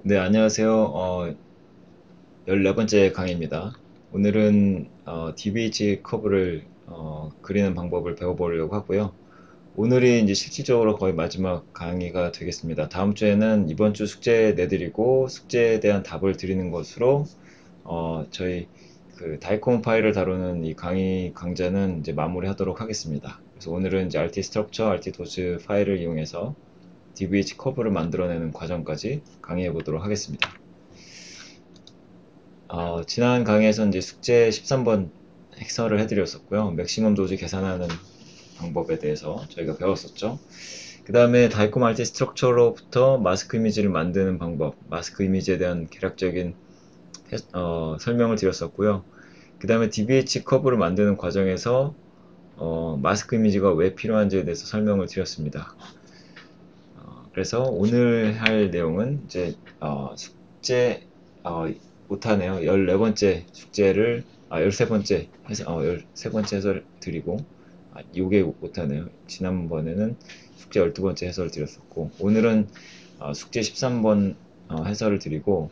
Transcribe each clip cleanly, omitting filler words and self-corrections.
네, 안녕하세요. 14번째 강의입니다. 오늘은 DBH 커브를 그리는 방법을 배워보려고 하고요. 오늘이 이제 실질적으로 거의 마지막 강의가 되겠습니다. 다음 주에는 이번 주 숙제 내드리고 숙제에 대한 답을 드리는 것으로 저희 그 다이콘 파일을 다루는 이 강의 강좌는 이제 마무리하도록 하겠습니다. 그래서 오늘은 이제 RT 스트럭처, RT 도즈 파일을 이용해서 DBH 커브를 만들어내는 과정까지 강의해 보도록 하겠습니다. 지난 강의에서 이제 숙제 13번 해설을 해드렸었고요. 맥시멈 도즈 계산하는 방법에 대해서 저희가 배웠었죠. 그 다음에 다이코 말티 스트럭처로부터 마스크 이미지를 만드는 방법, 마스크 이미지에 대한 개략적인 설명을 드렸었고요. 그 다음에 DBH 커브를 만드는 과정에서 마스크 이미지가 왜 필요한지에 대해서 설명을 드렸습니다. 그래서 오늘 할 내용은 이제 숙제 못하네요. 14번째 숙제를 13번째 해서 13번째 해설 드리고 요게 못하네요. 지난번에는 숙제 12번째 해설을 드렸었고 오늘은 숙제 13번 해설을 드리고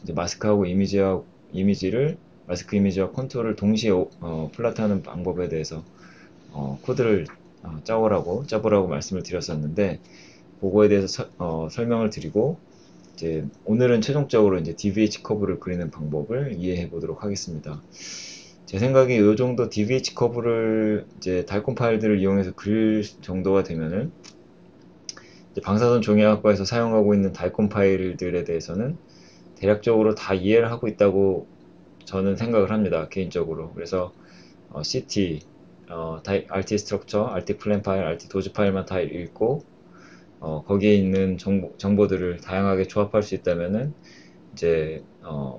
이제 마스크하고 이미지를 마스크 이미지와 컨투어를 동시에 플랫하는 방법에 대해서 코드를 짜보라고 말씀을 드렸었는데 그거에 대해서 설명을 드리고 이제 오늘은 최종적으로 이제 DVH 커브를 그리는 방법을 이해해 보도록 하겠습니다. 제 생각에 이 정도 DVH 커브를 이제 달콤 파일들을 이용해서 그릴 정도가 되면은 방사선 종이학과에서 사용하고 있는 달콤 파일들에 대해서는 대략적으로 다 이해를 하고 있다고 저는 생각을 합니다. 개인적으로. 그래서 CT, RT 스트럭처, RT 플랜 파일, RT 도즈 파일만 다 읽고 거기에 있는 정보들을 다양하게 조합할 수 있다면은 이제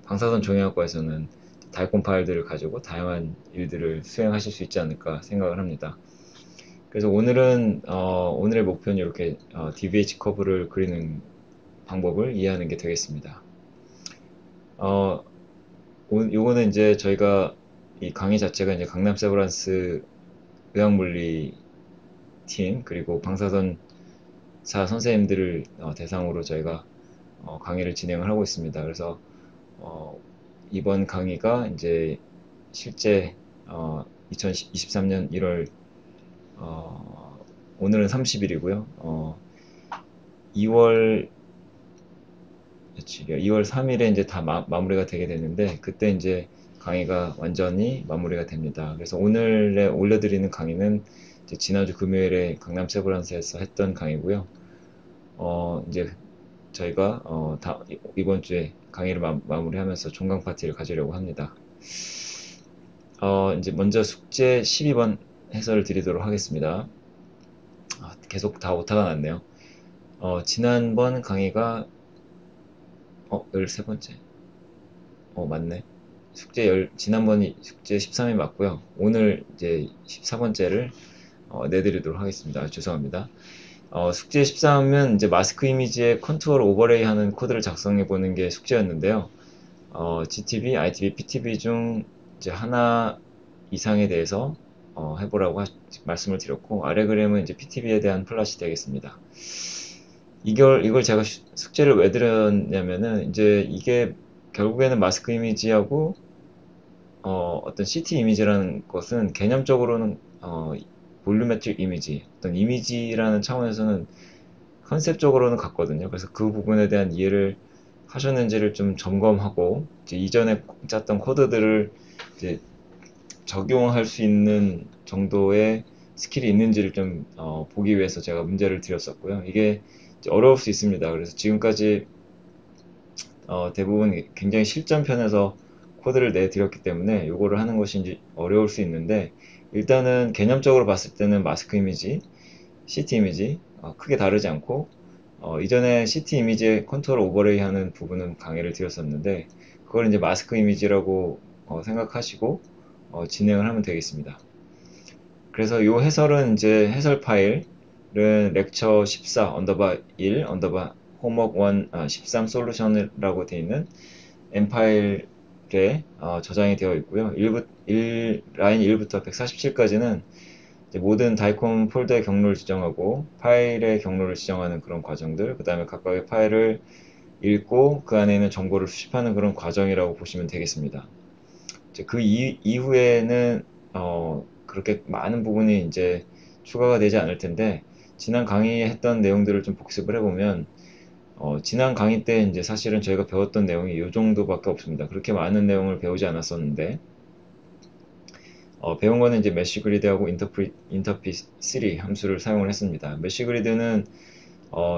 방사선 종이학과에서는 달콤 파일들을 가지고 다양한 일들을 수행하실 수 있지 않을까 생각을 합니다. 그래서 오늘의 목표는 이렇게 DVH 커브를 그리는 방법을 이해하는 게 되겠습니다. 어, 요거는 이제 저희가 이 강의 자체가 이제 강남 세브란스 의학물리 팀 그리고 방사선사 선생님들을 대상으로 저희가 강의를 진행을 하고 있습니다. 그래서 어, 이번 강의가 이제 실제 2023년 1월 오늘은 30일이고요. 2월 며칠이요? 2월 3일에 이제 다 마무리가 되게 되는데 그때 이제 강의가 완전히 마무리가 됩니다. 그래서 오늘에 올려드리는 강의는 이제 지난주 금요일에 강남 세브란스에서 했던 강의고요. 이제 저희가 이번 주에 강의를 마무리하면서 종강 파티를 가지려고 합니다. 이제 먼저 숙제 12번 해설을 드리도록 하겠습니다. 계속 다 오타가 났네요. 지난번 강의가 13번째. 맞네. 지난번이 숙제 13이 맞고요. 오늘 이제 14번째를 내드리도록 하겠습니다. 죄송합니다. 숙제 13은 이제 마스크 이미지에 컨투어를 오버레이 하는 코드를 작성해 보는 게 숙제였는데요. GTB, ITB, PTB 중 이제 하나 이상에 대해서 해보라고 말씀을 드렸고 아래 그램은 이제 PTB에 대한 플랫이 되겠습니다. 이걸 제가 숙제를 왜 드렸냐면은 이제 이게 결국에는 마스크 이미지하고 어떤 CT 이미지라는 것은 개념적으로는 볼루메트릭 이미지, 어떤 이미지라는 차원에서는 컨셉적으로는 같거든요. 그래서 그 부분에 대한 이해를 하셨는지를 좀 점검하고 이제 이전에 짰던 코드들을 이제 적용할 수 있는 정도의 스킬이 있는지를 좀 보기 위해서 제가 문제를 드렸었고요. 이게 어려울 수 있습니다. 그래서 지금까지 대부분 굉장히 실전편에서 코드를 내드렸기 때문에 이거를 하는 것이 이제 어려울 수 있는데 일단은 개념적으로 봤을 때는 마스크 이미지, CT 이미지 크게 다르지 않고 이전에 CT 이미지의 컨트롤 오버레이 하는 부분은 강의를 드렸었는데 그걸 이제 마스크 이미지라고 생각하시고 진행을 하면 되겠습니다. 그래서 이 해설은 이제 해설 파일은 렉처 14 언더바 1 언더바 홈워크 1 13 솔루션이라고 되어 있는 M 파일에 저장이 되어 있고요. 라인 1부터 147까지는 모든 다이콘 폴더의 경로를 지정하고 파일의 경로를 지정하는 그런 과정들, 그 다음에 각각의 파일을 읽고 그 안에 있는 정보를 수집하는 그런 과정이라고 보시면 되겠습니다. 이제 그 이후에는 그렇게 많은 부분이 이제 추가가 되지 않을 텐데, 지난 강의에 했던 내용들을 좀 복습을 해보면, 지난 강의 때 이제 사실은 저희가 배웠던 내용이 이 정도밖에 없습니다. 그렇게 많은 내용을 배우지 않았었는데, 배운 거는 이제 메쉬 그리드하고 인터피 3 함수를 사용을 했습니다. 메쉬 그리드는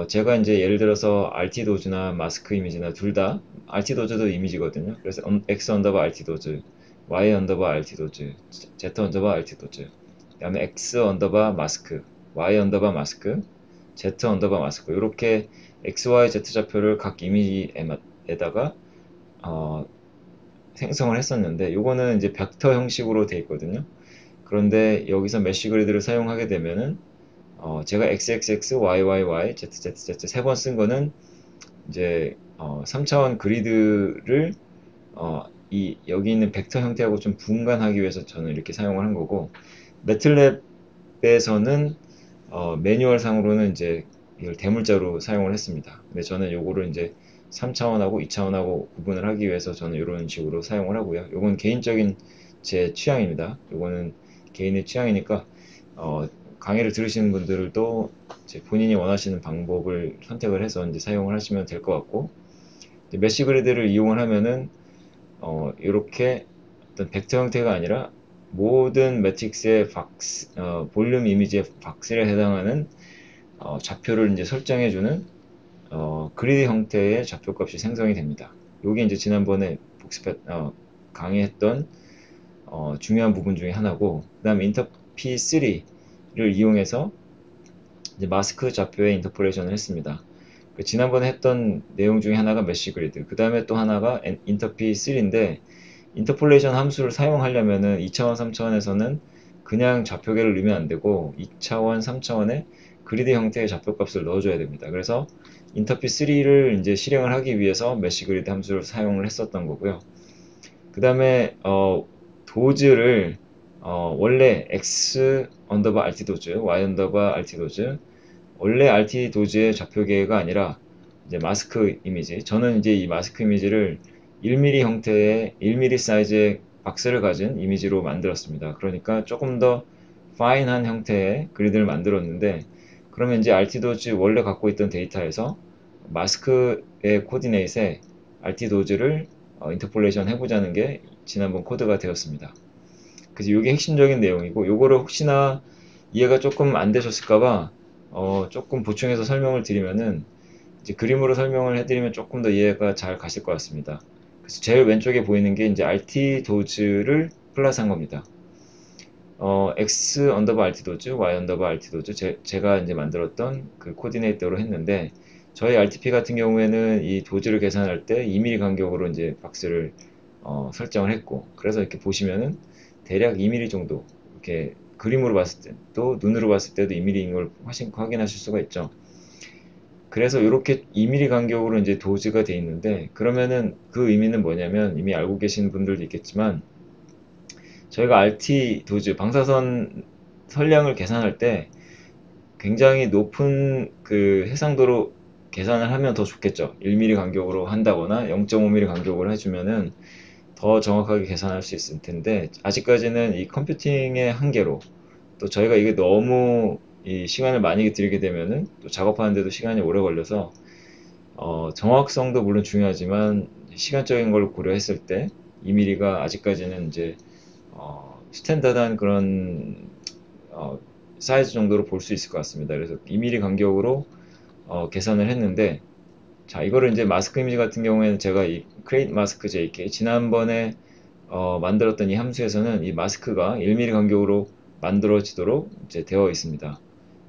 제가 이제 예를 들어서 RT 도즈나 마스크 이미지나 둘 다, RT 도즈도 이미지거든요. 그래서 X 언더바 RT 도즈, Y 언더바 RT 도즈, Z 언더바 RT 도즈, 그 다음에 X 언더바 마스크, Y 언더바 마스크, Z 언더바 마스크, 이렇게 X, Y, Z 좌표를 각 이미지에다가 어, 생성을 했었는데, 요거는 이제 벡터 형식으로 되어 있거든요. 그런데 여기서 메쉬 그리드를 사용하게 되면은 제가 XXX, YYY, ZZZ 세 번 쓴 거는 이제 3차원 그리드를 여기 있는 벡터 형태하고 좀 분간하기 위해서 저는 이렇게 사용을 한 거고, 매틀랩에서는 매뉴얼 상으로는 이제 이걸 대문자로 사용을 했습니다. 근데 저는 요거를 이제 3차원하고 2차원하고 구분을 하기 위해서 저는 이런 식으로 사용을 하고요. 요건 개인적인 제 취향입니다. 요거는 개인의 취향이니까 어, 강의를 들으시는 분들도 이제 본인이 원하시는 방법을 선택을 해서 이제 사용을 하시면 될 것 같고, 메쉬 그리드를 이용을 하면은 이렇게 어떤 벡터 형태가 아니라 모든 매트릭스의 볼륨 이미지의 박스에 해당하는 좌표를 이제 설정해주는 그리드 형태의 좌표값이 생성이 됩니다. 이게 이제 지난번에 강의했던 중요한 부분 중에 하나고, 그 다음에 인터피 3를 이용해서 이제 마스크 좌표의 인터폴레이션을 했습니다. 지난번에 했던 내용 중에 하나가 메쉬 그리드, 그 다음에 또 하나가 인터피 3인데, 인터폴레이션 함수를 사용하려면은 2차원, 3차원에서는 그냥 좌표계를 넣으면 안 되고 2차원, 3차원의 그리드 형태의 좌표값을 넣어줘야 됩니다. 그래서 인터피 3를 이제 실행을 하기 위해서 메쉬 그리드 함수를 사용을 했었던 거고요. 그 다음에 도즈를 원래 x 언더바 rt 도즈, y 언더바 rt 도즈, 원래 rt 도즈의 좌표계가 아니라 이제 마스크 이미지. 저는 이제 이 마스크 이미지를 1mm 형태의 1mm 사이즈의 박스를 가진 이미지로 만들었습니다. 그러니까 조금 더 파인한 형태의 그리드를 만들었는데, 그러면 이제 rt 도즈 원래 갖고 있던 데이터에서 마스크의 코디네이트에 rt 도즈를 인터폴레이션 해보자는 게 지난번 코드가 되었습니다. 그래서 이게 핵심적인 내용이고, 요거를 혹시나 이해가 조금 안 되셨을까봐 조금 보충해서 설명을 드리면은, 이제 그림으로 설명을 해드리면 조금 더 이해가 잘 가실 것 같습니다. 그래서 제일 왼쪽에 보이는 게 이제 RT 도즈를 플러스한 겁니다. X 언더바 RT 도즈, Y 언더바 RT 도즈, 제가 이제 만들었던 그 코디네이터로 했는데, 저희 RTP 같은 경우에는 이 도즈를 계산할 때 2mm 간격으로 이제 박스를 설정을 했고, 그래서 이렇게 보시면은 대략 2mm 정도, 이렇게 그림으로 봤을 때 또 눈으로 봤을 때도 2mm인 걸 확인하실 수가 있죠. 그래서 이렇게 2mm 간격으로 이제 도즈가 돼 있는데, 그러면은 그 의미는 뭐냐면, 이미 알고 계시는 분들도 있겠지만, 저희가 RT 도즈 방사선 선량을 계산할 때 굉장히 높은 그 해상도로 계산을 하면 더 좋겠죠. 1mm 간격으로 한다거나 0.5mm 간격으로 해주면은 더 정확하게 계산할 수 있을 텐데, 아직까지는 이 컴퓨팅의 한계로, 또 저희가 이게 너무 이 시간을 많이 들이게 되면은 또 작업하는데도 시간이 오래 걸려서 정확성도 물론 중요하지만 시간적인 걸 고려했을 때 2mm가 아직까지는 이제 스탠다드한 그런 어, 사이즈 정도로 볼 수 있을 것 같습니다. 그래서 2mm 간격으로 계산을 했는데, 자, 이거를 이제 마스크 이미지 같은 경우에는 제가 이 create mask jk 지난번에 만들었던 이 함수에서는 이 마스크가 1mm 간격으로 만들어지도록 이제 되어 있습니다.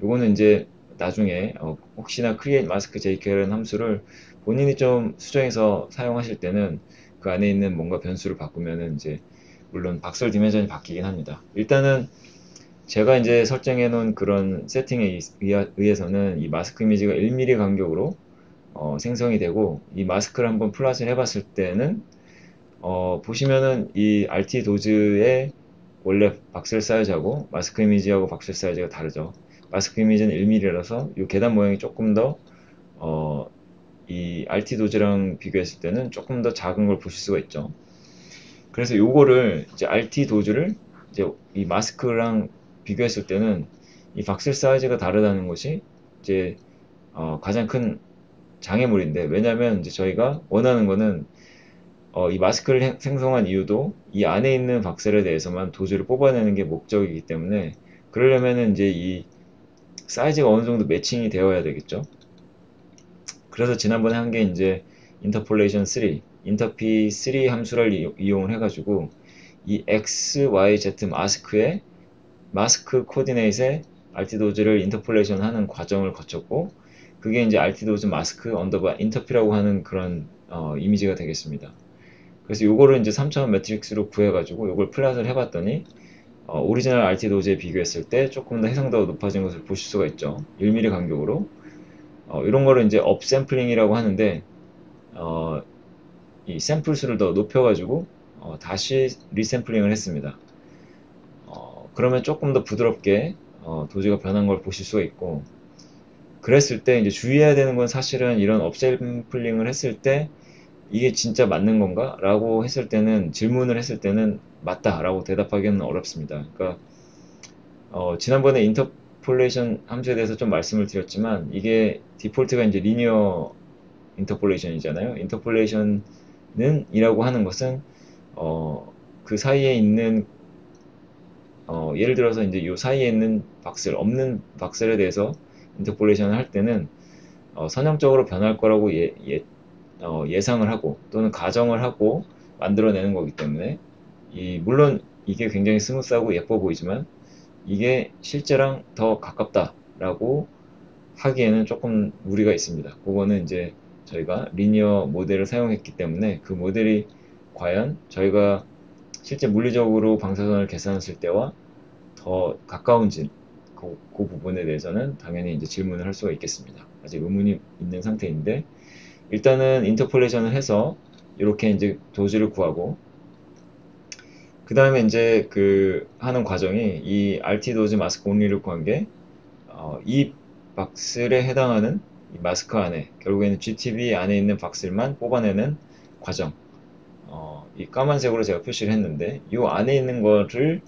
요거는 이제 나중에 혹시나 create mask jk라는 함수를 본인이 좀 수정해서 사용하실 때는 그 안에 있는 뭔가 변수를 바꾸면은 이제 물론 박솔 디멘전이 바뀌긴 합니다. 일단은 제가 이제 설정해 놓은 그런 세팅에 의해서는 이 마스크 이미지가 1mm 간격으로 생성이 되고, 이 마스크를 한번 플롯을 해봤을 때는 보시면은 이 RT 도즈의 원래 박스 사이즈하고 마스크 이미지하고 박스 사이즈가 다르죠. 마스크 이미지는 1mm라서 이 계단 모양이 조금 더 이 RT 도즈랑 비교했을 때는 조금 더 작은 걸 보실 수가 있죠. 그래서 요거를 이제 RT 도즈를 이제 이 마스크랑 비교했을 때는 이 박스 사이즈가 다르다는 것이 이제 가장 큰 장애물인데, 왜냐면 이제 저희가 원하는 거는 이 마스크를 생성한 이유도 이 안에 있는 박셀에 대해서만 도즈를 뽑아내는 게 목적이기 때문에, 그러려면은 이제 이 사이즈가 어느 정도 매칭이 되어야 되겠죠. 그래서 지난번에 한 게 이제 인터폴레이션 3, 인터피 3 함수를 이용을 해가지고 이 x, y, z 마스크에 마스크 코디네이트에 RT도즈를 인터폴레이션 하는 과정을 거쳤고, 그게 이제 RT도즈 마스크 언더바 인터피라고 하는 그런 이미지가 되겠습니다. 그래서 요거를 이제 3차원 매트릭스로 구해가지고 요걸 플랫을 해봤더니 오리지널 RT도즈에 비교했을 때 조금 더 해상도가 높아진 것을 보실 수가 있죠. 1mm 간격으로. 이런 거를 이제 업샘플링이라고 하는데, 어, 이 샘플 수를 더 높여가지고 다시 리샘플링을 했습니다. 그러면 조금 더 부드럽게 도지가 변한 걸 보실 수가 있고, 그랬을 때 이제 주의해야 되는 건 사실은 이런 업샘플링을 했을 때 이게 진짜 맞는 건가? 라고 했을 때는, 질문을 했을 때는 맞다 라고 대답하기는 어렵습니다. 그러니까 지난번에 인터폴레이션 함수에 대해서 좀 말씀을 드렸지만, 이게 디폴트가 이제 리니어 인터폴레이션이잖아요. 인터폴레이션은 이라고 하는 것은 그 사이에 있는 예를 들어서 이제 이 사이에 있는 박스, 없는 박스에 대해서 인터폴레이션을 할 때는 선형적으로 변할 거라고 예상을 하고 또는 가정을 하고 만들어내는 거기 때문에, 물론 이게 굉장히 스무스하고 예뻐 보이지만 이게 실제랑 더 가깝다라고 하기에는 조금 무리가 있습니다. 그거는 이제 저희가 리니어 모델을 사용했기 때문에 그 모델이 과연 저희가 실제 물리적으로 방사선을 계산했을 때와 더 가까운지, 그 부분에 대해서는 당연히 이제 질문을 할 수가 있겠습니다. 아직 의문이 있는 상태인데, 일단은 인터폴레이션을 해서 이렇게 이제 도즈를 구하고, 그 다음에 이제 그 하는 과정이 이 RT 도즈 마스크 온리를 구한 게 이 박스에 해당하는 이 마스크 안에, 결국에는 GTB 안에 있는 박스만 뽑아내는 과정. 이 까만색으로 제가 표시를 했는데 이 안에 있는 거를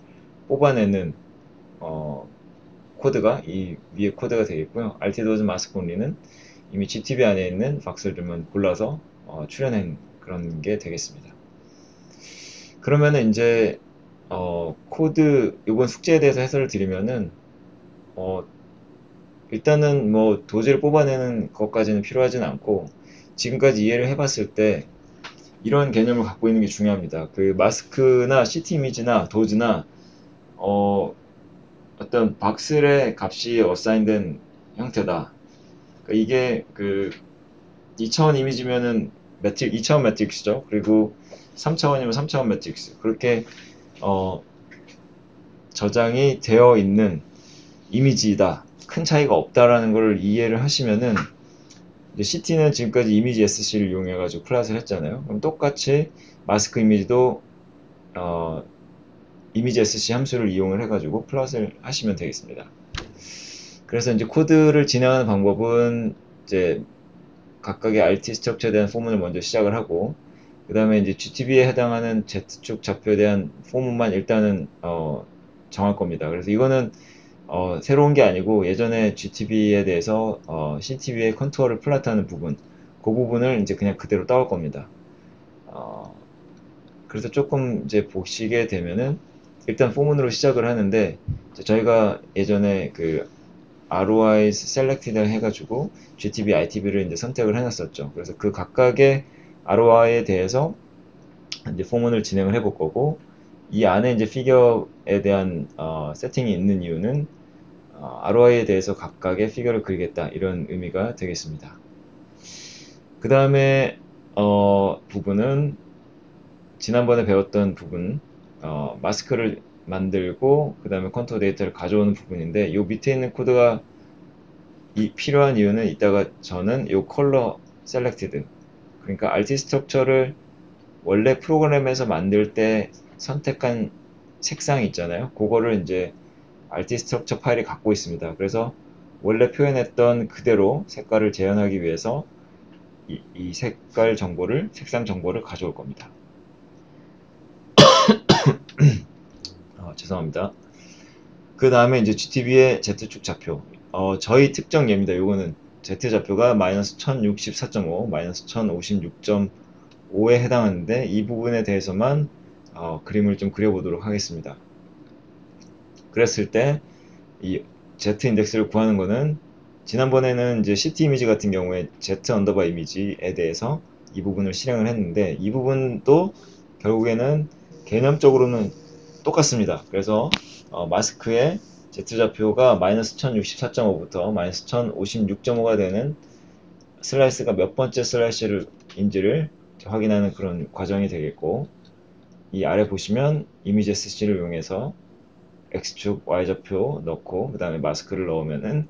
뽑아내는 코드가 이 위에 코드가 되겠고요. RT도즈 마스크 온리는 이미 GTB 안에 있는 박스들만 골라서 출연한 그런 게 되겠습니다. 그러면은 이제 코드, 요번 숙제에 대해서 해설을 드리면은 일단은 뭐 도지를 뽑아내는 것까지는 필요하진 않고, 지금까지 이해를 해봤을 때 이런 개념을 갖고 있는 게 중요합니다. 그 마스크나 CT 이미지나 도즈나 어떤 박스의 값이 어사인된 형태다. 그러니까 이게 그 2차원 이미지면은 2차원 매트릭스죠. 그리고 3차원이면 3차원 매트릭스. 그렇게 저장이 되어 있는 이미지이다. 큰 차이가 없다라는 걸 이해를 하시면은, CT는 지금까지 이미지 SC를 이용해가지고 플랫을 했잖아요. 그럼 똑같이 마스크 이미지도 이미지 SC 함수를 이용을 해가지고 플랫을 하시면 되겠습니다. 그래서 이제 코드를 진행하는 방법은 이제 각각의 RT 스트럭처에 대한 포문을 먼저 시작을 하고, 그 다음에 이제 GTB에 해당하는 Z축 좌표에 대한 포문만 일단은 정할 겁니다. 그래서 이거는 새로운 게 아니고 예전에 GTB에 대해서 CTB의 컨투어를 플랫하는 부분, 그 부분을 이제 그냥 그대로 따올 겁니다. 그래서 조금 이제 보시게 되면은 일단 포문으로 시작을 하는데, 저희가 예전에 그 ROI Selected 해가지고 GTB, ITB를 이제 선택을 해놨었죠. 그래서 그 각각의 ROI에 대해서 이제 포문을 진행을 해볼 거고, 이 안에 이제 피겨에 대한 세팅이 있는 이유는 ROI에 대해서 각각의 피겨를 그리겠다, 이런 의미가 되겠습니다. 그 다음에 부분은 지난번에 배웠던 부분, 마스크를 만들고 그 다음에 컨투어 데이터를 가져오는 부분인데, 이 밑에 있는 코드가 필요한 이유는 이따가 저는 이 컬러 셀렉티드, 그러니까 RT 스트럭처를 원래 프로그램에서 만들 때 선택한 색상이 있잖아요. 그거를 이제 RT 스트럭처 파일이 갖고 있습니다. 그래서 원래 표현했던 그대로 색깔을 재현하기 위해서 이 색상 정보를 가져올 겁니다. 죄송합니다. 그 다음에 이제 GTB의 Z축 좌표. 저희 특정 예입니다. 요거는 Z 좌표가 마이너스 1064.5, 마이너스 1056.5에 해당하는데 이 부분에 대해서만 그림을 좀 그려보도록 하겠습니다. 그랬을 때 이 Z 인덱스를 구하는 거는 지난번에는 이제 CT 이미지 같은 경우에 Z 언더바 이미지에 대해서 이 부분을 실행을 했는데 이 부분도 결국에는 개념적으로는 똑같습니다. 그래서 마스크의 Z좌표가 마이너스 1064.5부터 마이너스 1056.5가 되는 슬라이스가 몇 번째 슬라이스인지를 확인하는 그런 과정이 되겠고, 이 아래 보시면 이미지 SC를 이용해서 X축 Y좌표 넣고 그 다음에 마스크를 넣으면은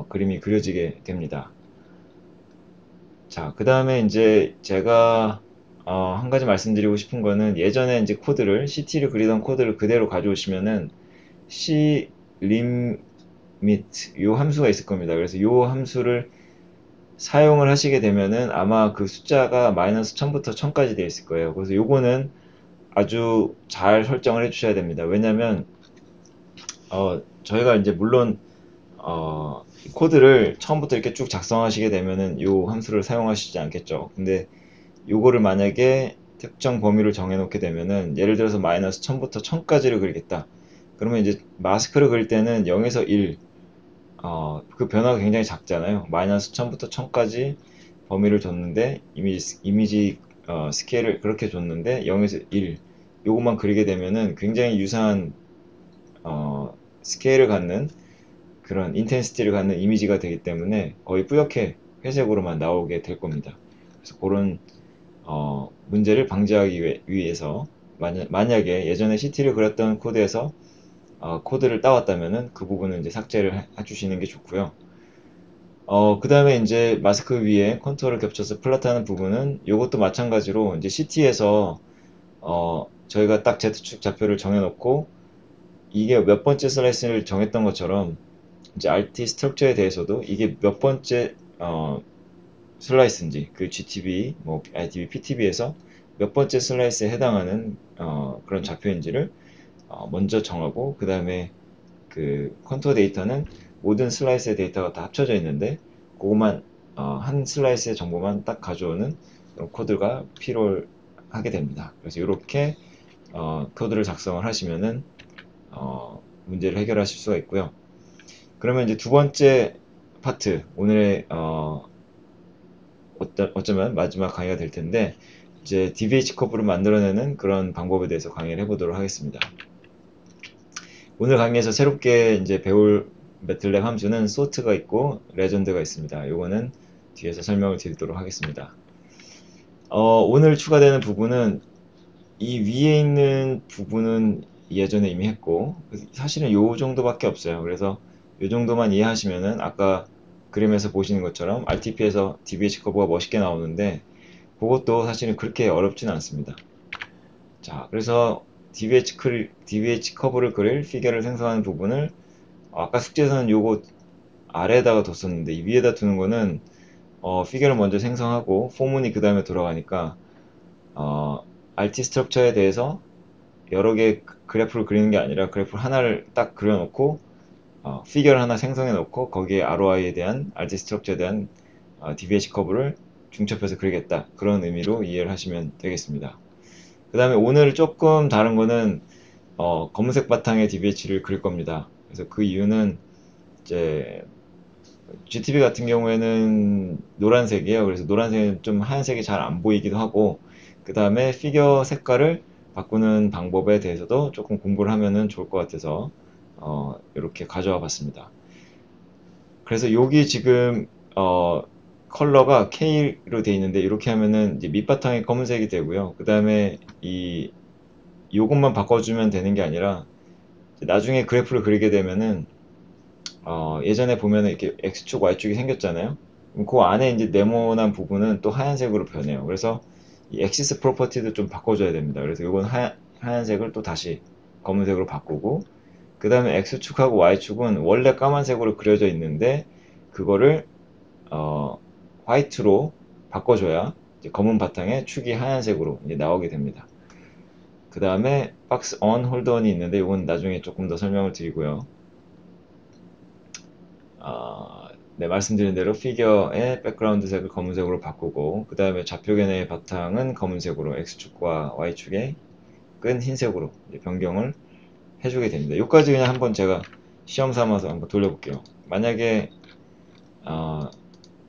그림이 그려지게 됩니다. 자, 그 다음에 이제 제가 한 가지 말씀드리고 싶은 거는 예전에 이제 CT를 그리던 코드를 그대로 가져오시면은 C limit 요 함수가 있을 겁니다. 그래서 요 함수를 사용을 하시게 되면은 아마 그 숫자가 마이너스 1000부터 1000까지 되어 있을 거예요. 그래서 요거는 아주 잘 설정을 해 주셔야 됩니다. 왜냐면 저희가 이제 물론 코드를 처음부터 이렇게 쭉 작성하시게 되면은 요 함수를 사용하시지 않겠죠. 근데 요거를 만약에 특정 범위를 정해 놓게 되면은 예를 들어서 마이너스 1000부터 1000까지를 그리겠다. 그러면 이제 마스크를 그릴 때는 0에서 1, 그 변화가 굉장히 작잖아요. 마이너스 1000부터 1000까지 범위를 줬는데 이미지 스케일을 그렇게 줬는데 0에서 1 요것만 그리게 되면은 굉장히 유사한 스케일을 갖는 그런 인텐시티를 갖는 이미지가 되기 때문에 거의 뿌옇게 회색으로만 나오게 될 겁니다. 그래서 그런 문제를 방지하기 위해서 만약에 예전에 CT를 그렸던 코드에서 코드를 따왔다면은 그 부분은 이제 삭제를 해주시는 게 좋고요. 그 다음에 이제 마스크 위에 컨투어를 겹쳐서 플랫하는 부분은 이것도 마찬가지로 이제 CT에서 저희가 딱 Z축 좌표를 정해놓고 이게 몇 번째 슬라이스를 정했던 것처럼 이제 RT 스트럭처에 대해서도 이게 몇 번째 슬라이스인지 그 GTB, 뭐 ITB, PTB에서 몇 번째 슬라이스에 해당하는 그런 좌표인지를 먼저 정하고 그 다음에 그 컨투어 데이터는 모든 슬라이스의 데이터가 다 합쳐져 있는데 그것만 한 슬라이스의 정보만 딱 가져오는 코드가 필요하게 됩니다. 그래서 이렇게 코드를 작성을 하시면은 문제를 해결하실 수가 있고요. 그러면 이제 두 번째 파트, 오늘의 어쩌면 마지막 강의가 될 텐데 이제 DVH 커브를 만들어내는 그런 방법에 대해서 강의를 해보도록 하겠습니다. 오늘 강의에서 새롭게 이제 배울 매틀랩 함수는 sort가 있고 레전드가 있습니다. 요거는 뒤에서 설명을 드리도록 하겠습니다. 오늘 추가되는 부분은 이 위에 있는 부분은 예전에 이미 했고 사실은 요 정도밖에 없어요. 그래서 요 정도만 이해하시면은 아까 그림에서 보시는 것처럼 RTP에서 DVH 커브가 멋있게 나오는데 그것도 사실은 그렇게 어렵지는 않습니다. 자, 그래서 DVH 커브를 그릴 피겨를 생성하는 부분을 아까 숙제에서는 요거 아래에다가 뒀었는데 이 위에다 두는 거는 피겨를 먼저 생성하고 포문이 그 다음에 돌아가니까 RT 스트럭처에 대해서 여러 개 그래프를 그리는 게 아니라 그래프 하나를 딱 그려놓고 피겨를 하나 생성해 놓고 거기에 ROI에 대한 RT 스트럭처에 대한 DVH 커브를 중첩해서 그리겠다 그런 의미로 이해를 하시면 되겠습니다. 그 다음에 오늘 조금 다른 거는 검은색 바탕에 DVH를 그릴 겁니다. 그래서 그 이유는 이제 GTB 같은 경우에는 노란색이에요. 그래서 노란색은 좀 하얀색이 잘 안 보이기도 하고 그 다음에 피겨 색깔을 바꾸는 방법에 대해서도 조금 공부를 하면은 좋을 것 같아서 이렇게 가져와 봤습니다. 그래서 여기 지금 컬러가 K로 되어 있는데 이렇게 하면은 이제 밑바탕이 검은색이 되고요. 그 다음에 요것만 바꿔주면 되는 게 아니라 나중에 그래프를 그리게 되면은 예전에 보면은 이렇게 X축, Y축이 생겼잖아요. 그럼 그 안에 이제 네모난 부분은 또 하얀색으로 변해요. 그래서 이 엑시스 프로퍼티도 좀 바꿔줘야 됩니다. 그래서 이건 하얀색을 또 다시 검은색으로 바꾸고 그 다음에 X축하고 Y축은 원래 까만색으로 그려져 있는데 그거를 화이트로 바꿔줘야 이제 검은 바탕에 축이 하얀색으로 이제 나오게 됩니다. 그 다음에 박스 on, hold on이 있는데 이건 나중에 조금 더 설명을 드리고요. 네, 말씀드린 대로 피겨의 백그라운드 색을 검은색으로 바꾸고 그 다음에 좌표견의 바탕은 검은색으로 X축과 Y축의 끈 흰색으로 변경을 해주게 됩니다. 여기까지 그냥 한번 제가 시험 삼아서 한번 돌려볼게요. 만약에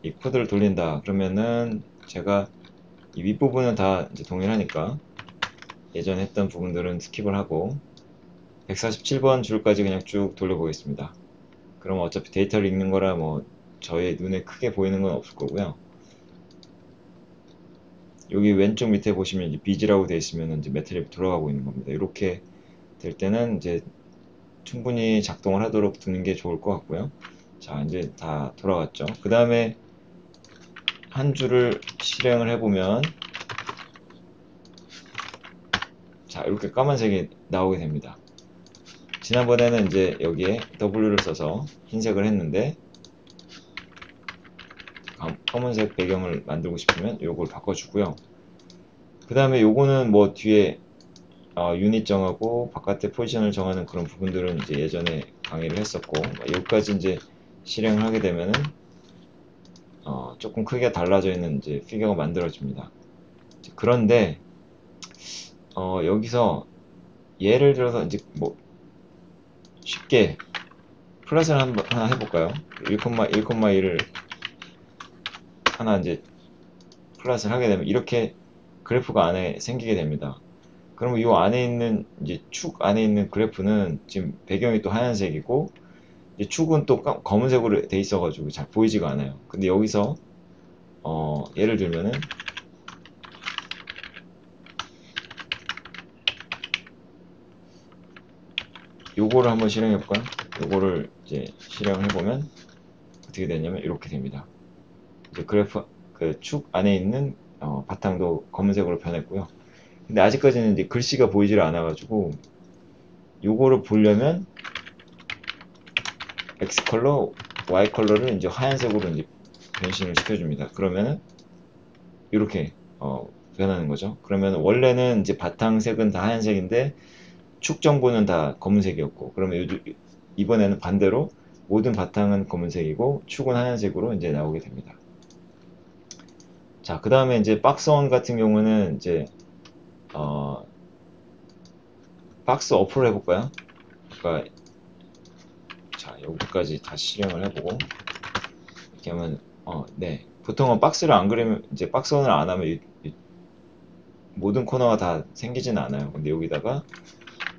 이 코드를 돌린다 그러면은 제가 이 윗부분은 다 이제 동일하니까 예전에 했던 부분들은 스킵을 하고 147번 줄까지 그냥 쭉 돌려보겠습니다. 그럼 어차피 데이터를 읽는 거라 뭐 저의 눈에 크게 보이는 건 없을 거고요. 여기 왼쪽 밑에 보시면 이제 비지라고 되어 있으면 이제 매트립이 돌아가고 있는 겁니다. 이렇게 될 때는 이제 충분히 작동을 하도록 두는 게 좋을 것 같고요. 자, 이제 다 돌아갔죠. 그 다음에 한 줄을 실행을 해보면 자, 이렇게 까만색이 나오게 됩니다. 지난번에는 이제 여기에 W를 써서 흰색을 했는데 검은색 배경을 만들고 싶으면 요걸 바꿔주고요. 그 다음에 요거는 뭐 뒤에 유닛 정하고 바깥에 포지션을 정하는 그런 부분들은 이제 예전에 강의를 했었고 여기까지 이제 실행을 하게 되면은 조금 크기가 달라져 있는 이제 피규어가 만들어집니다. 그런데 여기서 예를 들어서 이제 뭐 쉽게 플랫을 하나 해볼까요? 1,1을 하나 이제 플랫을 하게 되면 이렇게 그래프가 안에 생기게 됩니다. 그러면 이 안에 있는 이제 축 안에 있는 그래프는 지금 배경이 또 하얀색이고 이제 축은 또 검은색으로 돼 있어가지고 잘 보이지가 않아요. 근데 여기서 예를 들면은 요거를 한번 실행해 볼까요? 요거를 이제 실행을 해보면 어떻게 되냐면 이렇게 됩니다. 이제 그래프 그 축 안에 있는 바탕도 검은색으로 변했고요. 근데 아직까지는 이제 글씨가 보이질 않아가지고 요거를 보려면 X 컬러, Y 컬러를 이제 하얀색으로 이제 변신을 시켜줍니다. 그러면은 이렇게 변하는 거죠. 그러면 원래는 이제 바탕색은 다 하얀색인데 축 정보는 다 검은색이었고 그러면 이번에는 반대로 모든 바탕은 검은색이고 축은 하얀색으로 이제 나오게 됩니다. 자, 그 다음에 이제 박스원 같은 경우는 이제 박스 어플을 해볼까요? 그러니까 자, 여기까지 다시 실행을 해보고 이렇게 하면 네, 보통은 박스를 안 그리면 이제 박스원을 안 하면 모든 코너가 다 생기지는 않아요. 근데 여기다가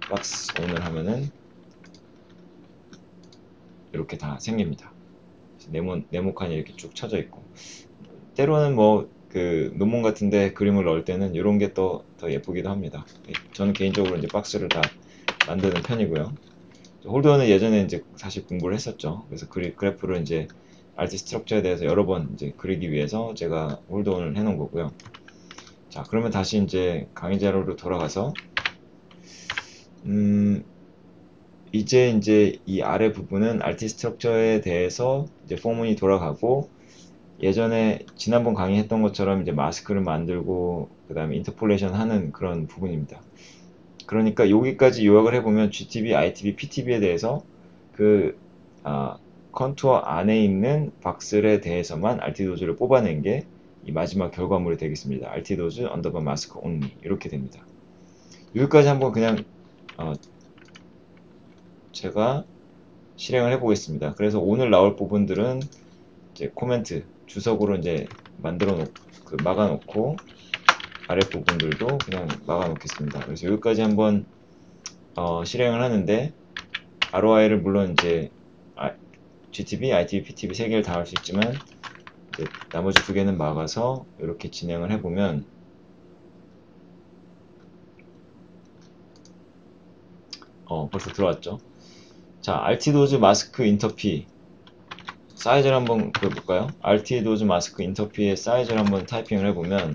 박스원을 하면은 이렇게 다 생깁니다. 네모칸이 이렇게 쭉 쳐져 있고 때로는 뭐 그 논문 같은데 그림을 넣을 때는 이런 게 더 예쁘기도 합니다. 저는 개인적으로 이제 박스를 다 만드는 편이고요. 홀더는 예전에 이제 사실 공부를 했었죠. 그래서 그래프를 이제 RT 스트럭처에 대해서 여러 번 이제 그리기 위해서 제가 홀더를 해놓은 거고요. 자, 그러면 다시 이제 강의 자료로 돌아가서 이제 이 아래 부분은 RT 스트럭처에 대해서 이제 포문이 돌아가고 예전에 지난번 강의했던 것처럼 이제 마스크를 만들고 그 다음에 인터폴레이션 하는 그런 부분입니다. 그러니까 여기까지 요약을 해보면 GTB, ITB, PTB에 대해서 그 컨투어 안에 있는 박스에 대해서만 RT도즈를 뽑아낸 게 이 마지막 결과물이 되겠습니다. RT도즈 언더바 마스크 온리 이렇게 됩니다. 여기까지 한번 그냥 제가 실행을 해보겠습니다. 그래서 오늘 나올 부분들은 이제 코멘트 주석으로 이제 만들어 놓고 막아 놓고 아랫부분들도 그냥 막아 놓겠습니다. 그래서 여기까지 한번 실행을 하는데 ROI를 물론 이제 GTB, ITB, PTB 3개를 다 할 수 있지만 이제 나머지 2개는 막아서 이렇게 진행을 해보면 벌써 들어왔죠. 자, RT도즈 마스크 인터피 사이즈를 한번 그려볼까요? RT도즈 마스크 인터피의 사이즈를 한번 타이핑을 해보면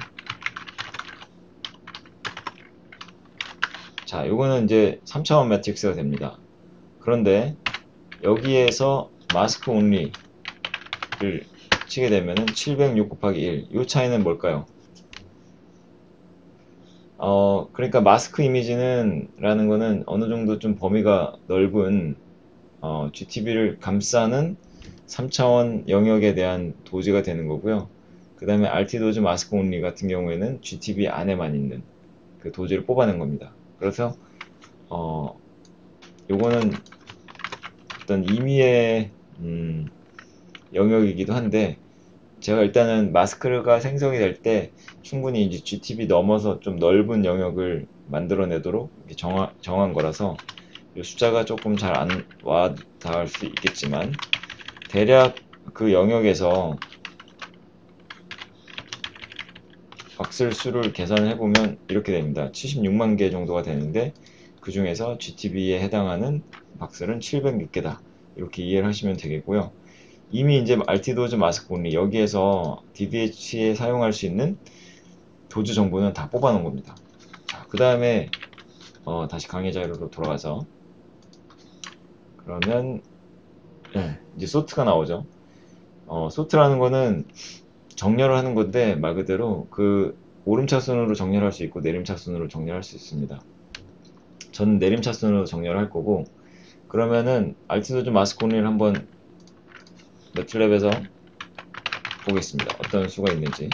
자, 요거는 이제 3차원 매트릭스가 됩니다. 그런데 여기에서 마스크 온리를 치게 되면은 706 곱하기 1. 이 차이는 뭘까요? 그러니까 마스크 이미지는 라는 거는 어느 정도 좀 범위가 넓은 GTB를 감싸는 3차원 영역에 대한 도지가 되는 거고요. 그 다음에 RT 도즈 마스크 온리 같은 경우에는 GTB 안에만 있는 그 도지를 뽑아낸 겁니다. 그래서 요거는 어떤 임의의 영역이기도 한데, 제가 일단은 마스크가 생성이 될 때 충분히 이제 GTB 넘어서 좀 넓은 영역을 만들어내도록 이렇게 정한 거라서 이 숫자가 조금 잘 안 와 닿을 수 있겠지만, 대략 그 영역에서 박스 수를 계산을 해보면 이렇게 됩니다. 76만 개 정도가 되는데, 그 중에서 GTB에 해당하는 박스는 706개다. 이렇게 이해를 하시면 되겠고요. 이미 이제 RT도즈 마스크 온리 여기에서 DVH에 사용할 수 있는 도즈 정보는 다 뽑아 놓은 겁니다. 자, 그 다음에 다시 강의 자료로 돌아가서, 그러면 이제 소트가 나오죠. 소트라는 거는 정렬을 하는 건데, 말 그대로 그 오름차순으로 정렬할 수 있고 내림차순으로 정렬할 수 있습니다. 저는 내림차순으로 정렬할 거고, 그러면은 RT도즈 마스크 온리를 한번 매틀랩에서 보겠습니다. 어떤 수가 있는지.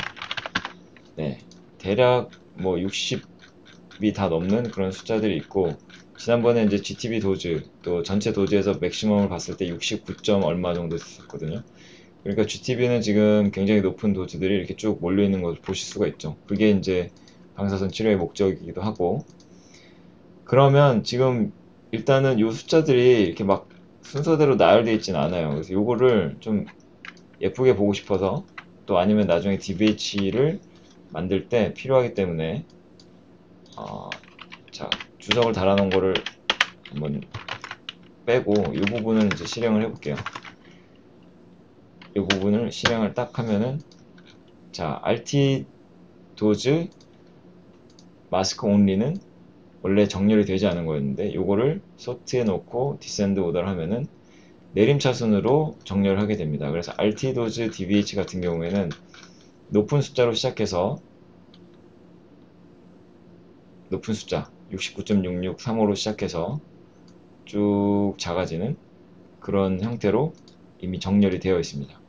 네, 대략 뭐 60이 다 넘는 그런 숫자들이 있고, 지난번에 이제 GTB 도즈 또 전체 도즈에서 맥시멈을 봤을 때 69점 얼마 정도 됐었거든요. 그러니까 GTB는 지금 굉장히 높은 도즈들이 이렇게 쭉 몰려 있는 것을 보실 수가 있죠. 그게 이제 방사선 치료의 목적이기도 하고, 그러면 지금 일단은 이 숫자들이 이렇게 막 순서대로 나열되어 있지는 않아요. 그래서 요거를 좀 예쁘게 보고 싶어서, 또 아니면 나중에 DVH를 만들 때 필요하기 때문에 자, 주석을 달아놓은 거를 한번 빼고 이 부분을 이제 실행을 해볼게요. 이 부분을 실행을 딱 하면은, 자, RT 도즈 마스크 온리는 원래 정렬이 되지 않은 거였는데, 요거를 소트해 놓고 디센드 오더를 하면은 내림차순으로 정렬을 하게 됩니다. 그래서 RT 도즈 DVH 같은 경우에는 높은 숫자로 시작해서 높은 숫자 69.6635로 시작해서 쭉 작아지는 그런 형태로 이미 정렬이 되어 있습니다.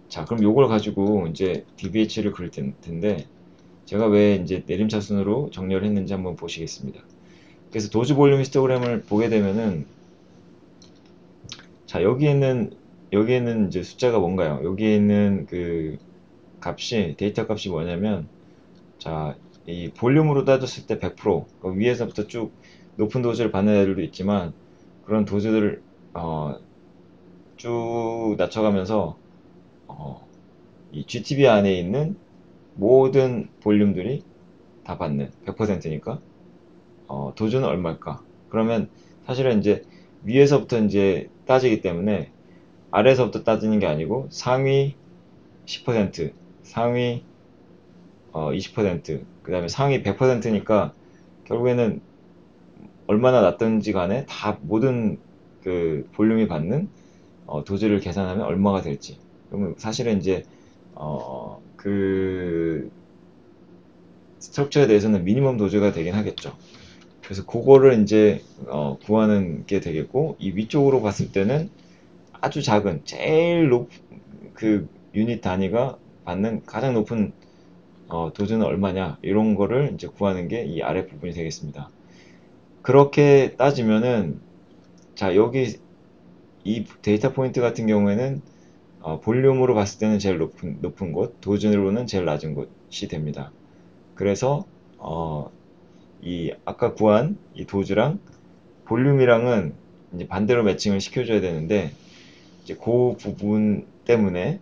자, 그럼 요걸 가지고 이제 DVH를 그릴 텐데, 제가 왜 이제 내림차순으로 정렬을 했는지 한번 보시겠습니다. 그래서 도즈 볼륨 히스토그램을 보게 되면은, 자, 여기에는 이제 숫자가 뭔가요? 여기에 있는 그 값이, 데이터 값이 뭐냐면, 자, 이 볼륨으로 따졌을 때 100%, 그 위에서부터 쭉 높은 도즈를 받는 애들도 있지만, 그런 도즈들을 쭉 낮춰가면서 이 GTB 안에 있는 모든 볼륨들이 다 받는 100%니까 도주는 얼마일까? 그러면 사실은 이제 위에서부터 이제 따지기 때문에 아래에서부터 따지는 게 아니고 상위 10%, 상위 20%, 그 다음에 상위 100%니까 결국에는 얼마나 낮든지 간에 다 모든 그 볼륨이 받는 도주를 계산하면 얼마가 될지. 그러면 사실은 이제 그 스트럭처에 대해서는 미니멈 도주가 되긴 하겠죠. 그래서 그거를 이제 구하는 게 되겠고, 이 위쪽으로 봤을 때는 아주 작은 제일 그 유닛 단위가 받는 가장 높은 도주는 얼마냐, 이런 거를 이제 구하는 게 이 아래 부분이 되겠습니다. 그렇게 따지면은, 자, 여기 이 데이터 포인트 같은 경우에는 볼륨으로 봤을 때는 제일 높은 곳, 도주로는 제일 낮은 곳이 됩니다. 그래서 이 아까 구한 이 도즈랑 볼륨이랑은 이제 반대로 매칭을 시켜줘야 되는데, 이제 그 부분 때문에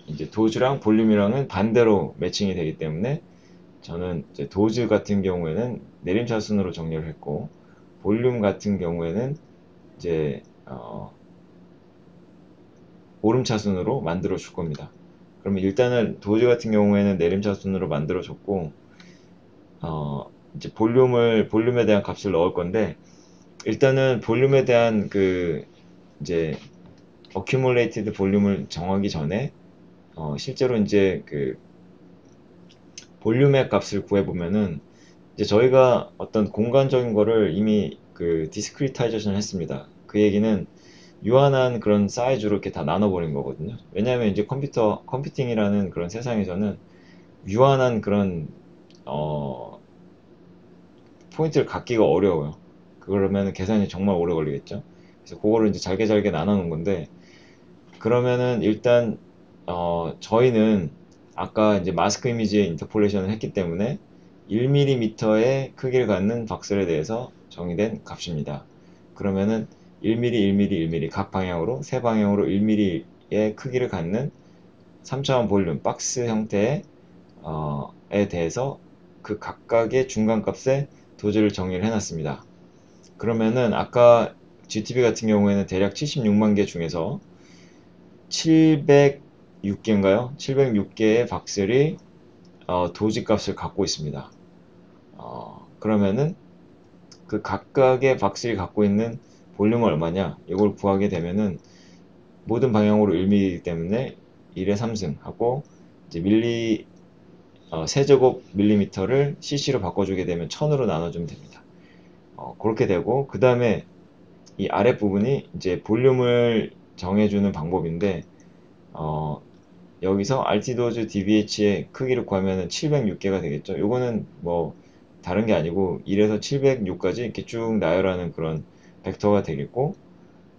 이제 도즈랑 볼륨이랑은 반대로 매칭이 되기 때문에, 저는 이제 도즈 같은 경우에는 내림차순으로 정렬을 했고, 볼륨 같은 경우에는 이제 오름차순으로 만들어 줄 겁니다. 그러면 일단은 도즈 같은 경우에는 내림차순으로 만들어 줬고, 이제 볼륨에 대한 값을 넣을 건데, 일단은 볼륨에 대한 그 이제 accumulated 볼륨을 정하기 전에 실제로 이제 그 볼륨의 값을 구해보면은 이제 저희가 어떤 공간적인 거를 이미 그 디스크리타이제이션을 했습니다. 그 얘기는 유한한 그런 사이즈로 이렇게 다 나눠버린 거거든요. 왜냐하면 이제 컴퓨팅이라는 그런 세상에서는 유한한 그런 어, 포인트를 갖기가 어려워요. 그러면 계산이 정말 오래 걸리겠죠. 그래서 그거를 이제 잘게 잘게 나눠 놓은 건데, 그러면은 일단 저희는 아까 이제 마스크 이미지의 인터폴레이션을 했기 때문에 1mm의 크기를 갖는 박스에 대해서 정의된 값입니다. 그러면은 1mm, 1mm, 1mm 각 방향으로 세 방향으로 1mm의 크기를 갖는 3차원 볼륨 박스 형태의 에 대해서 그 각각의 중간값에 도지를 정의를 해놨습니다. 그러면은 아까 GTB 같은 경우에는 대략 76만 개 중에서 706개인가요? 706개의 박셀이 도지 값을 갖고 있습니다. 그러면은 그 각각의 박셀이 갖고 있는 볼륨은 얼마냐? 이걸 구하게 되면은 모든 방향으로 1mm이기 때문에 1의 3승 하고 이제 세제곱 밀리미터를 cc로 바꿔주게 되면 1000으로 나눠주면 됩니다. 그렇게 되고 그 다음에 이 아랫부분이 이제 볼륨을 정해주는 방법인데 어, 여기서 RT도즈 DBH의 크기를 구하면 706개가 되겠죠. 요거는 뭐 다른 게 아니고 1에서 706까지 이렇게 쭉 나열하는 그런 벡터가 되겠고,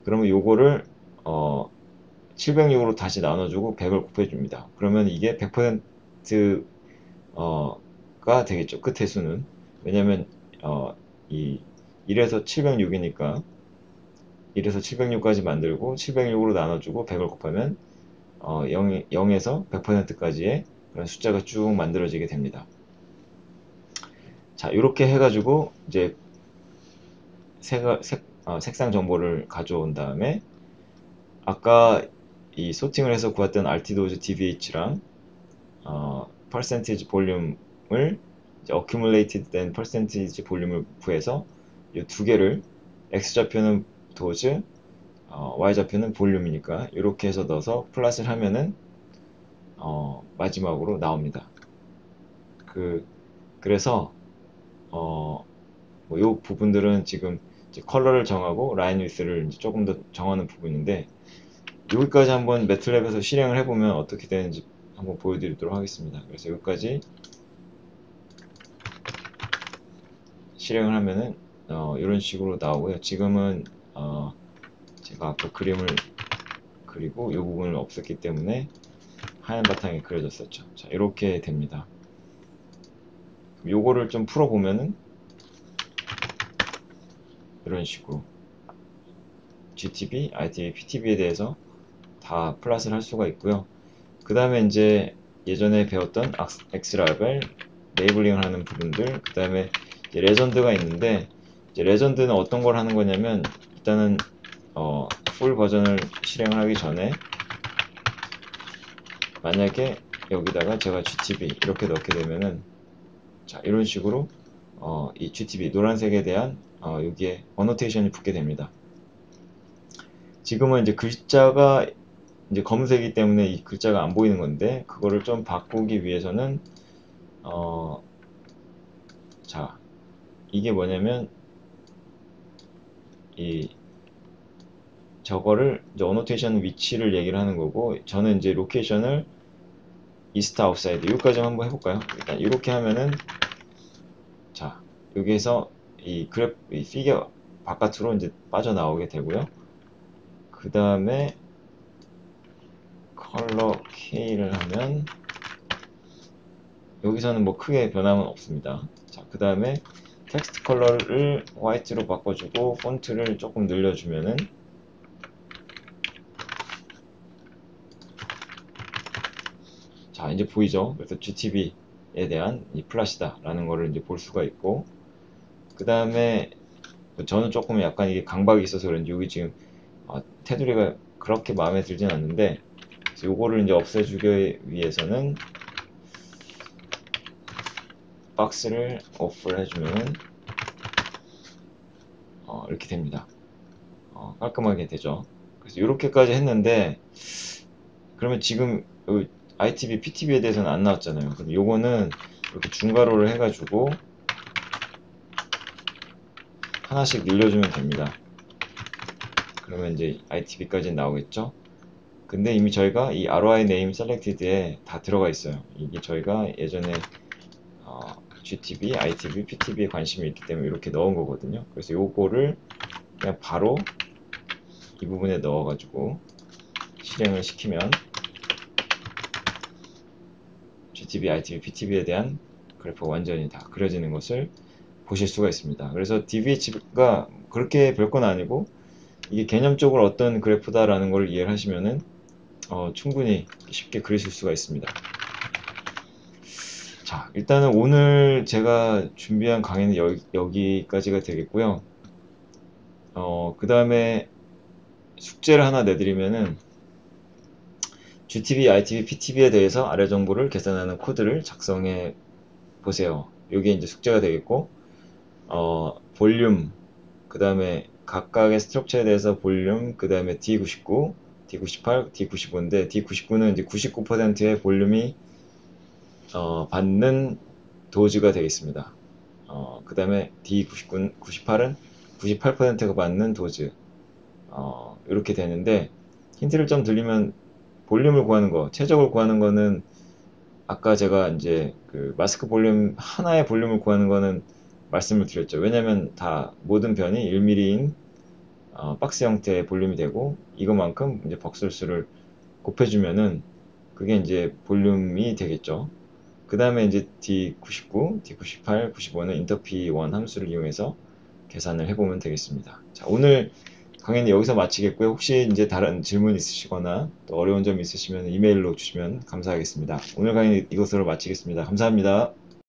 그러면 요거를 706으로 다시 나눠주고 100을 곱해줍니다. 그러면 이게 100% 가 되겠죠. 끝의 수는. 왜냐면 이 1에서 706이니까 1에서 706까지 만들고 706으로 나눠주고 100을 곱하면 0에서 100%까지의 그런 숫자가 쭉 만들어지게 됩니다. 자, 이렇게 해가지고 이제 색상 정보를 가져온 다음에 아까 이 소팅을 해서 구했던 RT도즈 DBH랑 percentage 볼륨을 accumulated 된 percentage 볼륨을 구해서 이 두 개를 x좌표는 도즈, y좌표는 볼륨이니까 이렇게 해서 넣어서 플랫을 하면은 마지막으로 나옵니다. 그래서 뭐요 부분들은 지금 컬러를 정하고 라인 위스를 조금 더 정하는 부분인데, 여기까지 한번 매틀랩에서 실행을 해보면 어떻게 되는지 한번 보여드리도록 하겠습니다. 그래서 여기까지 실행을 하면은 이런 식으로 나오고요. 지금은 제가 아까 그림을 그리고 이 부분을 없앴기 때문에 하얀 바탕에 그려졌었죠. 자, 이렇게 됩니다. 요거를 좀 풀어보면은 이런 식으로 GTB, ITB, PTB에 대해서 다 플랫을 할 수가 있고요. 그 다음에 이제 예전에 배웠던 엑스라벨, 레이블링을 하는 부분들, 그 다음에 레전드가 있는데, 이제 레전드는 어떤 걸 하는 거냐면, 일단은 풀 버전을 실행을 하기 전에 만약에 여기다가 제가 GTB 이렇게 넣게 되면은, 자, 이런 식으로 이 GTB 노란색에 대한 여기에 어노테이션이 붙게 됩니다. 지금은 이제 글자가 이제 검은색이기 때문에 이 글자가 안 보이는 건데, 그거를 좀 바꾸기 위해서는 자, 이게 뭐냐면 이 저거를 이제 어노테이션 위치를 얘기를 하는 거고, 저는 이제 로케이션을 이스트 아웃사이드 여기까지 한번 해볼까요? 일단 이렇게 하면은, 자, 여기에서 이 피겨 바깥으로 이제 빠져나오게 되고요. 그 다음에 컬러 K를 하면 여기서는 뭐 크게 변함은 없습니다. 자, 그 다음에 텍스트 컬러를 화이트로 바꿔주고 폰트를 조금 늘려주면은, 자, 이제 보이죠? 그래서 GTB에 대한 이 플랫이다 라는 거를 이제 볼 수가 있고, 그 다음에 저는 조금 약간 이게 강박이 있어서 그런지 여기 지금 테두리가 그렇게 마음에 들진 않는데, 그래서 요거를 이제 없애주기 위해서는 박스를 오프를 해주면 이렇게 됩니다. 깔끔하게 되죠. 그래서 이렇게까지 했는데, 그러면 지금 ITB, PTB에 대해서는 안 나왔잖아요. 그럼 요거는 이렇게 중괄호를 해가지고 하나씩 늘려주면 됩니다. 그러면 이제 ITB까지는 나오겠죠. 근데 이미 저희가 이 ROI name selected에 다 들어가 있어요. 이게 저희가 예전에 GTB, ITB, PTB에 관심이 있기 때문에 이렇게 넣은 거거든요. 그래서 요거를 그냥 바로 이 부분에 넣어가지고 실행을 시키면 GTB, ITB, PTB에 대한 그래프가 완전히 다 그려지는 것을 보실 수가 있습니다. 그래서 DVH가 그렇게 별건 아니고 이게 개념적으로 어떤 그래프다라는 걸 이해를 하시면은 충분히 쉽게 그리실 수가 있습니다. 자, 일단은 오늘 제가 준비한 강의는 여기까지가 되겠고요. 그 다음에 숙제를 하나 내드리면은 GTB, ITB, PTB에 대해서 아래 정보를 계산하는 코드를 작성해 보세요. 이게 이제 숙제가 되겠고, 볼륨, 그 다음에 각각의 스트럭처에 대해서 볼륨, 그 다음에 D99, D98, D95인데 D99는 이제 99%의 볼륨이 받는 도즈가 되겠습니다. 그 다음에 D99, 98은 98%가 받는 도즈. 이렇게 되는데 힌트를 좀 드리면 볼륨을 구하는 거, 최적을 구하는 거는 아까 제가 이제 그 마스크 볼륨 하나의 볼륨을 구하는 거는 말씀을 드렸죠. 왜냐면 다 모든 변이 1mm인 박스 형태의 볼륨이 되고 이것만큼 이제 벅술수를 곱해주면은 그게 이제 볼륨이 되겠죠. 그 다음에 이제 D99, D98, 95는 인터피1 함수를 이용해서 계산을 해보면 되겠습니다. 자, 오늘 강의는 여기서 마치겠고요. 혹시 이제 다른 질문 있으시거나 또 어려운 점 있으시면 이메일로 주시면 감사하겠습니다. 오늘 강의 이것으로 마치겠습니다. 감사합니다.